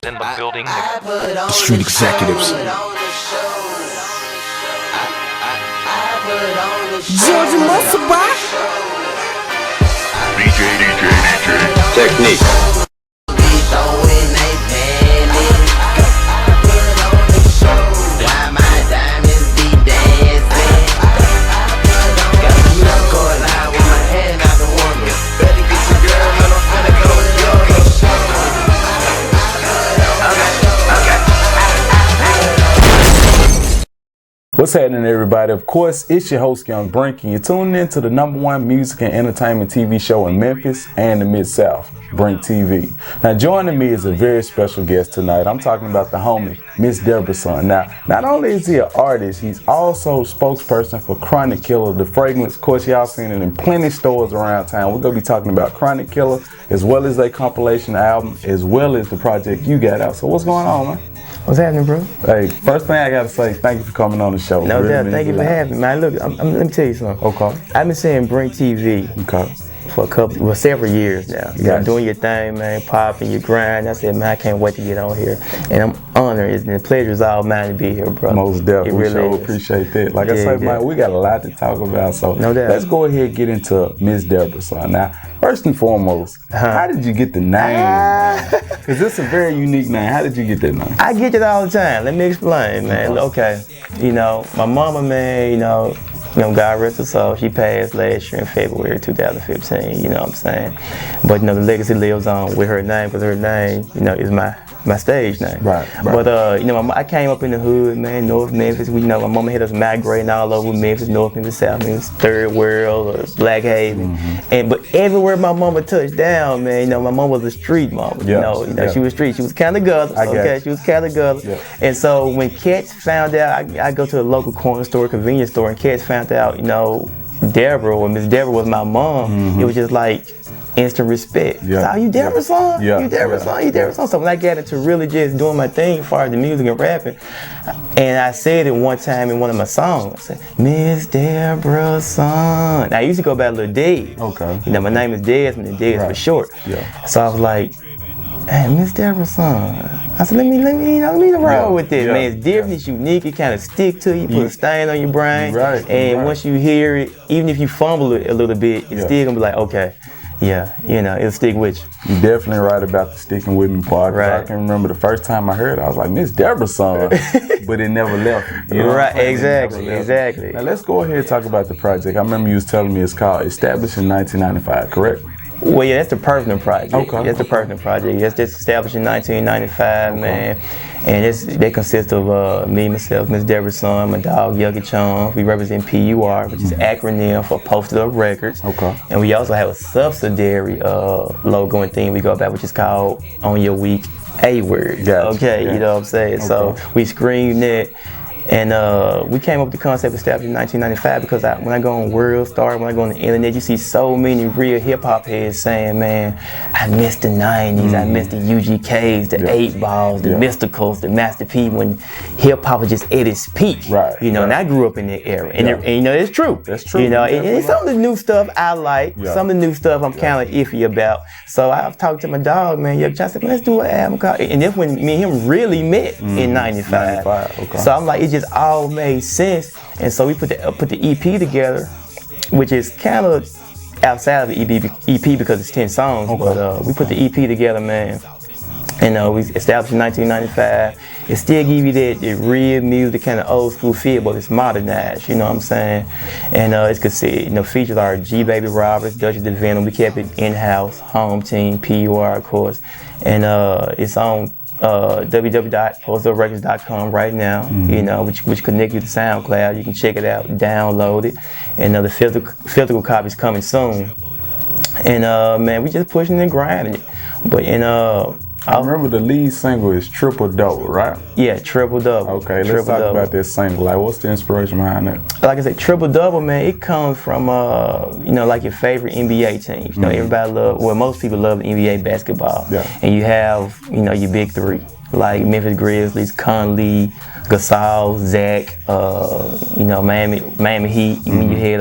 in the building. The street executives. Georgia Muscle Box. DJ. Technique. What's happening, everybody? Of course, it's your host, Young Brink, and you're tuning in to the #1 music and entertainment TV show in Memphis and the Mid-South, Brink TV. Now, joining me is a very special guest tonight. I'm talking about the homie, MsDebraSon. Now, not only is he an artist, he's also spokesperson for Khronic Killa, the fragrance. Of course, y'all seen it in plenty of stores around town. We're going to be talking about Khronic Killa, as well as their compilation album, as well as the project you got out. So what's going on, man? What's happening, bro? Hey, first thing I gotta say, thank you for coming on the show. No doubt, thank you for having me, man. Look, let me tell you something. Okay. I've been seeing Brink TV for several years now. You're doing your thing, man, popping, your grind. I said, man, I can't wait to get on here. And I'm honored, and the pleasure is all mine to be here, bro. Most definitely, we really sure appreciate that. Like I said, man, we got a lot to talk about, so no doubt. Let's go ahead and get into MsDebraSon. Now, first and foremost, how did you get the name? Because it's a very unique name. How did you get that name? I get it all the time. Let me explain, man. Okay, my mama, man, God rest her soul, she passed last year in February 2015, you know what I'm saying? But, the legacy lives on with her name, because her name, is my stage name. Right. But, I came up in the hood, man, North Memphis. My mama had us migrating all over Memphis, North Memphis, South Memphis, Third World, or Black Haven. But everywhere my mama touched down, man, my mama was a street mama. She was street. She was kind of gutter. She was kind of gutter. Yeah. And so when cats found out, I go to a local corner store, convenience store, and cats found out, Deborah or Miss Deborah was my mom. It was just like instant respect. Yeah. So, you Debrason? Yeah. You Debrason? You Debrason? So when I got into really just doing my thing as far as the music and rapping, and I said it one time in one of my songs, I said, MsDebraSon. I used to go by Lil Dez. Okay. My name is Desmond, and Dez for short. Yeah. So I was like, hey, MsDebraSon. I said, let me roll with this, man. It's different, it's unique, it kind of stick to you, put a stain on your brain. Right. And once you hear it, even if you fumble it a little bit, it's still gonna be like, okay, it'll stick with you. You're definitely right about the sticking with me part. Right. I can remember the first time I heard it, I was like, MsDebraSon, but it never left me. Right, exactly. Now let's go ahead and talk about the project. I remember you was telling me it's called Established in 1995, correct? Well, yeah, that's the Personal Project. Okay. That's the Personal Project. That's established in 1995, man. And they consist of me, myself, MsDebraSon, my dog, Yuggy Chong. We represent PUR, which is acronym for Posted Up Records. Okay. And we also have a subsidiary logo and theme we go about, which is called On Your Week A-Word. Okay, you know what I'm saying? Okay. So we screamed it. And we came up with the concept established in 1995 because when I go on World Star, when I go on the internet, you see so many real hip-hop heads saying, man, I miss the 90s, I miss the UGKs, the 8 Balls, the Mysticals, the Master P, when hip-hop was just at its peak. Right. And I grew up in that era. And, it's true. That's true. And some of the new stuff I like, some of the new stuff I'm kind of iffy about. So I've talked to my dog, man, I said, let's do an album called, and that's when me and him really met in 95. Okay. So I'm like, it just all made sense, and so we put the EP together, which is kind of outside of the EP because it's 10 songs. Okay. But we put the EP together, man, and we established in 1995. It still give you that real music, kind of old school feel, but it's modernized. You know what I'm saying? And it's features are G Baby Roberts, Dutch the Venom. We kept it in-house, home team, PUR, of course, and it's on www.postuprecords.com right now, which connect you to SoundCloud. You can check it out, download it, and the physical copy is coming soon. And man, we just pushing and grinding it. But I remember the lead single is Triple Double, right? Yeah, Triple Double. Okay, let's talk about that single. Like, what's the inspiration behind that? Like I said, Triple Double, man, it comes from like your favorite NBA teams. Everybody most people love NBA basketball. Yeah. And you have, your big three, like Memphis Grizzlies, Conley, Gasol, Zach, Miami Heat. When you had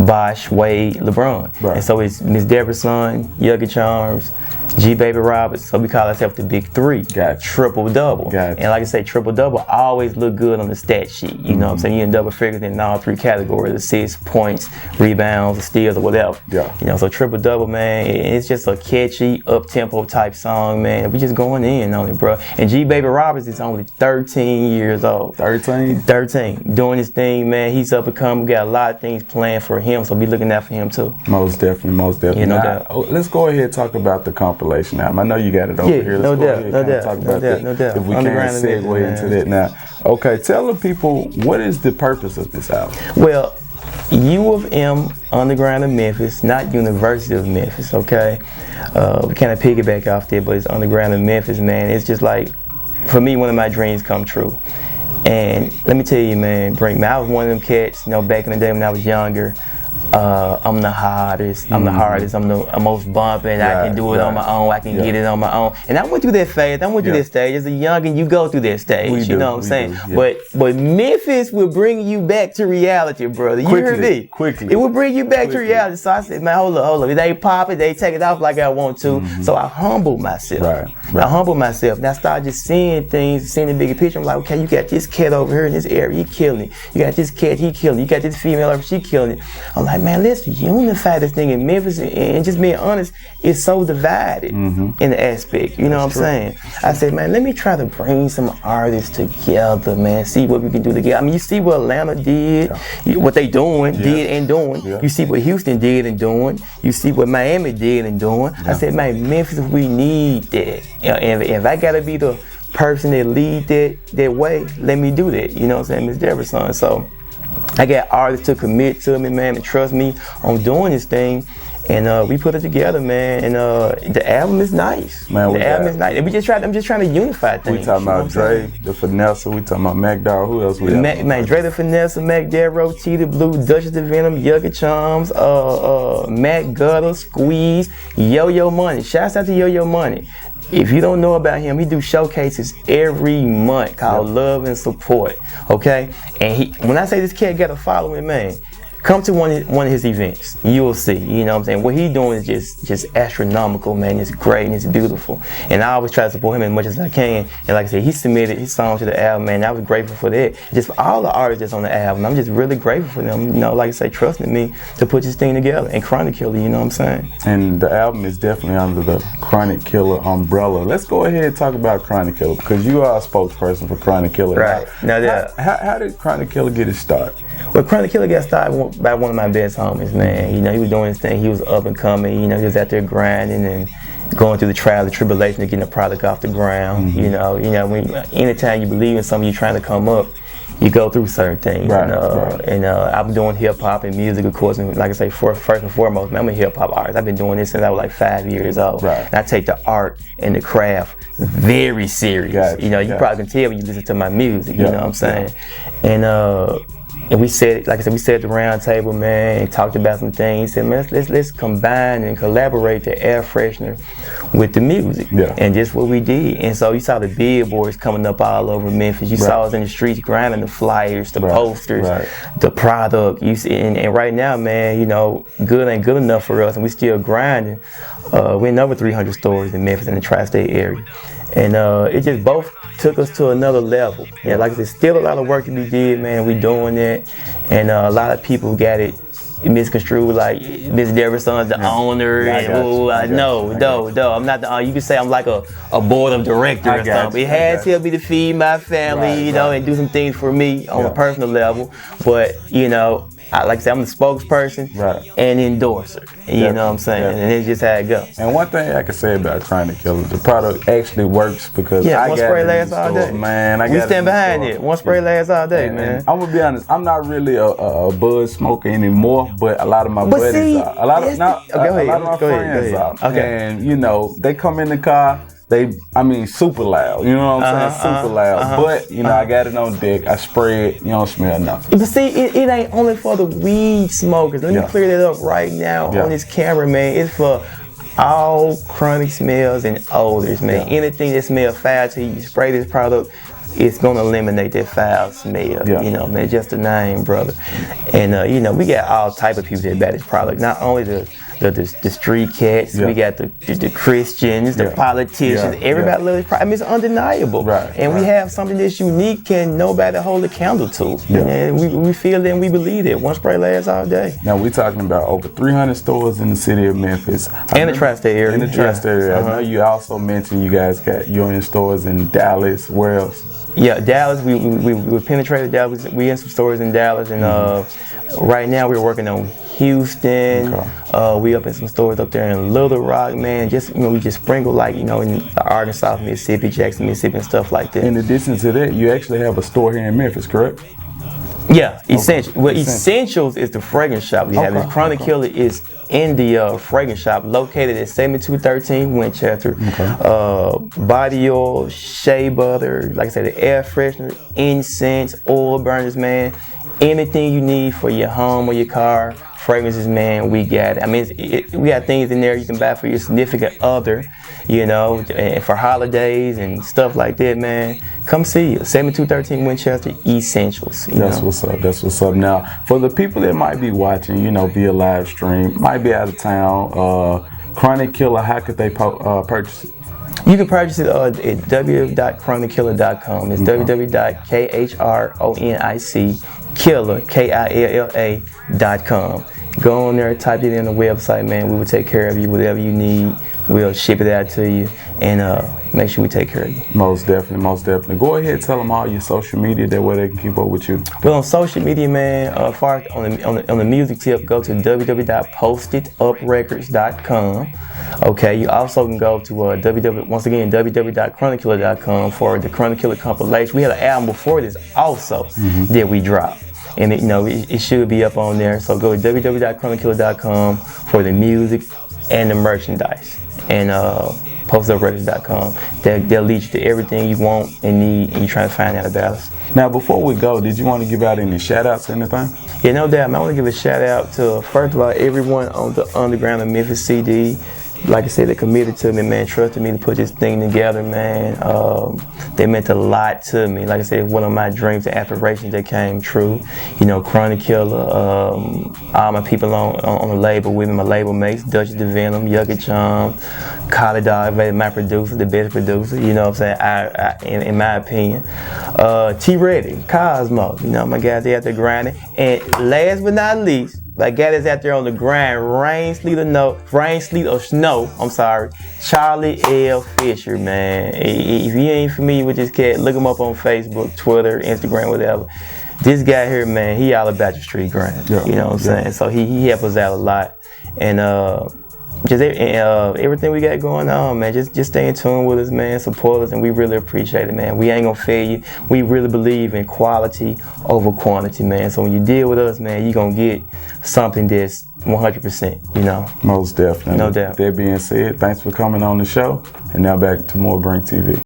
Bosh, Wade, LeBron. Right. And so it's MsDebraSon, Yuggy Charms, G Baby Roberts, so we call ourselves the Big Three. Gotcha. Triple double. Gotcha. And like I say, triple double always look good on the stat sheet. You know what I'm saying? You in double figures in all three categories: assists, points, rebounds, steals, or whatever. Yeah. You know, so triple double, man, it's just a catchy, up tempo type song, man. We just going in on it, bro. And G Baby Roberts is only 13 years old. 13. Doing his thing, man. He's up and coming. We got a lot of things planned for him, so be looking out for him too. Most definitely. You know now, that. Let's go ahead and talk about the compilation album. I know you got it over here. Let's go ahead and talk about that. No doubt. If we can segue into that now. Okay, tell the people, what is the purpose of this album? Well, UofM, Underground of Memphis, not University of Memphis, okay? We kind of piggyback off there, but it's Underground of Memphis, man. It's just like, for me, one of my dreams come true. And let me tell you, man, Brink, man, I was one of them cats, you know, back in the day when I was younger. I'm the hardest, I'm the hardest, I'm the most bumping, I can do it on my own, I can get it on my own. And I went through that phase, I went through that stage. As a youngin', you go through that stage, you know what I'm saying? But Memphis will bring you back to reality, brother. You heard me? Quickly. It will bring you back to reality. So I said, man, hold up. If they pop it, they take it off like I want to. So I humbled myself. I humbled myself. And I started just seeing things, seeing the bigger picture. I'm like, okay, you got this cat over here in this area, he killing it. You got this cat, he killing it. You got this female over, she killing it. I'm like, man, let's unify this thing in Memphis. And just being honest, it's so divided in the aspect. You know what I'm saying? I said, man, let me try to bring some artists together, man. See what we can do together. I mean, you see what Atlanta did, what they doing, did and doing. You see what Houston did and doing. You see what Miami did and doing. I said, man, Memphis, we need that. And if I gotta be the person that lead that way, let me do that. You know what I'm saying? MsDebraSon. So I got artists to commit to me, man, and trust me on doing this thing. And we put it together, man. And the album is nice. Man, the album is nice. And I'm just trying to unify things. We talking about Dre, the Finesse. We talking about Mac Dog. Who else we have? Man, Dre the Finesse, Mac Darrow, T the Blue, Duchess the Venom, Yugga Chums, Mac Gutter, Squeeze, Yo-Yo Money. Shouts out to Yo-Yo Money. If you don't know about him, he do showcases every month called Love and Support, okay? And when I say this cat got a following, man, come to one of his events. You will see, you know what I'm saying? What he's doing is just astronomical, man. It's great and it's beautiful. And I always try to support him as much as I can. And like I said, he submitted his song to the album, man. I was grateful for that. Just for all the artists that's on the album, I'm just really grateful for them, you know, like I say, trusting me to put this thing together. And Khronic Killa, you know what I'm saying? And the album is definitely under the Khronic Killa umbrella. Let's go ahead and talk about Khronic Killa, because you are a spokesperson for Khronic Killa. Right. How did Khronic Killa get his start? Well, Khronic Killa got started by one of my best homies, man. You know, he was doing his thing. He was up and coming. You know, he was out there grinding and going through the trial, the tribulation of getting a product off the ground. You know, anytime you believe in something, you're trying to come up, you go through certain things. And I've been doing hip hop and music, of course. And like I say, first and foremost, man, I'm a hip hop artist. I've been doing this since I was like 5 years old. And I take the art and the craft very serious. You know, you probably can tell when you listen to my music. You know what I'm saying? And we said, like I said, we sat at the round table, man, and talked about some things. Said, man, let's combine and collaborate the air freshener with the music. And just what we did. And so you saw the billboards coming up all over Memphis. You saw us in the streets grinding the flyers, the posters, the product. You see, and right now, man, you know, good ain't good enough for us, and we still grinding. We're in over 300 stores in Memphis and the tri-state area. And it just both took us to another level. Yeah, like I said, still a lot of work to be did, man. We doing it, and a lot of people got it misconstrued, like MsDebraSon's the owner. No, I'm not the owner. You can say I'm like a board of directors or something. It has to be to feed my family, you know, and do some things for me on a personal level. But you know, like I said, I'm the spokesperson and endorser. You know what I'm saying? And it's just how it goes. And one thing I can say about Khronic Killa, the product actually works because I one got spray it lasts all day. Man, we stand behind it. One spray lasts all day, man. I'm gonna be honest, I'm not really a bud smoker anymore, but a lot of my buddies are. A lot of my friends are. And you know, they come in the car. Super loud. You know what I'm saying? Super loud. But, you know, I got it on deck. I spray it. You don't smell nothing. But see, it ain't only for the weed smokers. Let me clear that up right now on this camera, man. It's for all chronic smells and odors, man. Anything that smells foul to you, spray this product. it's gonna eliminate that foul smell. Yeah. You know, man, just the name, brother. And you know, we got all type of people that buy this product. Not only the street cats, we got the Christians, the politicians. Everybody loves this product. I mean, it's undeniable. Right. And we have something that's unique, can nobody hold a candle to. Yeah. And we feel it and we believe it. One spray lasts all day. Now we're talking about over 300 stores in the city of Memphis. And the tri-state area. In the tri-state area. I know you also mentioned you guys got your in stores in Dallas. Where else? Yeah, Dallas. We penetrated Dallas. We in some stores in Dallas, and right now we're working on Houston. Okay. We up in some stores up there in Little Rock, man. Just we just sprinkle like in Arkansas, Mississippi, Jackson, Mississippi, and stuff like that. In addition to that, you actually have a store here in Memphis, correct? Yeah, Essentials. Well, Essentials is the fragrance shop we have. Khronic Killa is in the fragrance shop located at 7213 Winchester. Body oil, shea butter, like I said, the air freshener, incense, oil burners, man. Anything you need for your home or your car, fragrances, man, we got it. I mean, we got things in there you can buy for your significant other, and for holidays and stuff like that, man. Come see us, 7213 Winchester, Essentials. That's what's up. That's what's up. Now, for the people that might be watching, via live stream, might be out of town, Khronic Killa, how could they purchase it? You can purchase it at www.chronickilla.com. It's www.khronickkilla.com. Go on there, type it in the website, man. We will take care of you, whatever you need. We'll ship it out to you and make sure we take care of you. Most definitely, most definitely. Go ahead, tell them all your social media, that way they can keep up with you. Well, on social media, man, on the music tip, go to www.postituprecords.com. Okay, you also can go to www.chronickilla.com for the Khronic Killa compilation. We had an album before this also that we dropped. And it should be up on there. So go to www.chronickilla.com for the music and the merchandise. And postituprecords.com. They'll lead you to everything you want and need, and you're trying to find out about us. Now, before we go, did you want to give out any shout outs or anything? Yeah, no doubt. I want to give a shout out to, first of all, everyone on the Underground of Memphis CD. Like I said, they committed to me, man, trusted me to put this thing together, man. They meant a lot to me. Like I said, one of my dreams and aspirations that came true. Khronic Killa, all my people on the label with me, my label mates, Dutch the Venom, Yucky Chum, Collie Dog, my producer, the best producer, you know what I'm saying, in my opinion. T-Ready, Cosmo, my guys, they out there grinding. And last but not least, like guy that's out there on the grind, rain, sleet, or snow, Charlie L. Fisher, man. If you ain't familiar with this cat, look him up on Facebook, Twitter, Instagram, whatever. This guy here, man, he all about your street grind. You know what I'm saying? So he helps us out a lot. And everything we got going on, man, just stay in tune with us, man, support us, and we really appreciate it, man. We ain't gonna fail you. We really believe in quality over quantity, man. So when you deal with us, man, you gonna get something that's 100%, Most definitely. No doubt. That being said, thanks for coming on the show, and now back to more Brink TV.